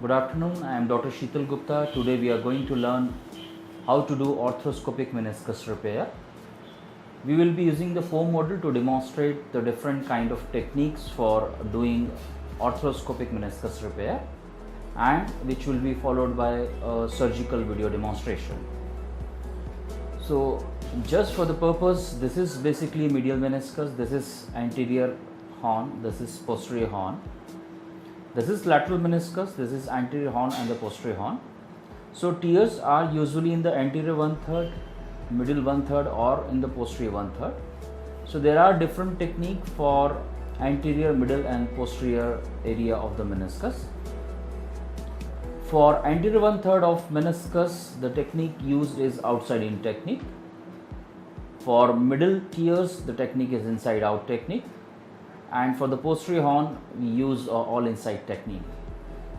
Good afternoon, I am Dr. Sheetal Gupta. Today we are going to learn how to do arthroscopic meniscus repair. We will be using the foam model to demonstrate the different kind of techniques for doing arthroscopic meniscus repair, and which will be followed by a surgical video demonstration. So just for the purpose, this is basically medial meniscus, this is anterior horn, this is posterior horn. This is lateral meniscus, this is anterior horn and the posterior horn. So tears are usually in the anterior 1/3, middle 1/3 or in the posterior 1/3. So there are different techniques for anterior, middle and posterior area of the meniscus. For anterior 1/3 of meniscus, the technique used is outside in technique. For middle tears, the technique is inside out technique. And for the posterior horn, we use all inside technique.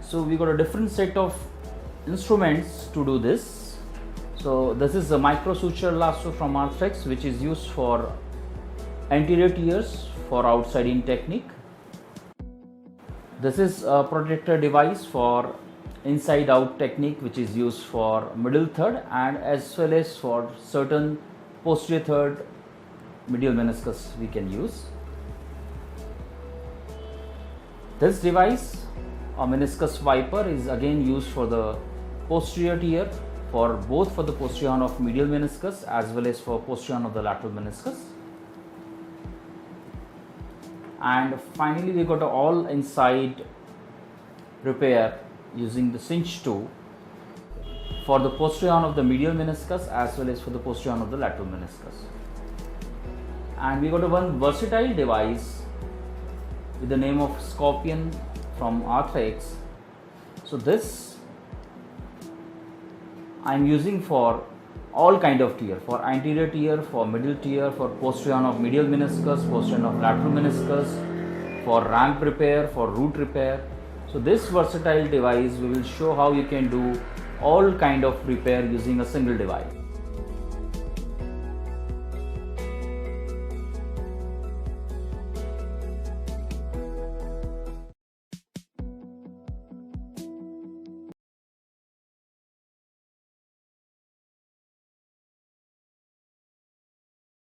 So we got a different set of instruments to do this. So this is a micro suture lasso from Arthrex, which is used for anterior tears for outside in technique. This is a protector device for inside out technique, which is used for middle third and as well as for certain posterior third medial meniscus we can use. This device, a meniscus wiper, is again used for the posterior tear, for both for the posterior horn of medial meniscus as well as for posterior horn of the lateral meniscus. And finally we got all inside repair using the cinch tool for the posterior horn of the medial meniscus as well as for the posterior horn of the lateral meniscus. And we got one versatile device with the name of Scorpion from Arthrex. So this I am using for all kind of tear, for anterior tear, for middle tear, for posterior horn of medial meniscus, posterior horn of lateral meniscus, for ramp repair, for root repair. So this versatile device, we will show how you can do all kind of repair using a single device.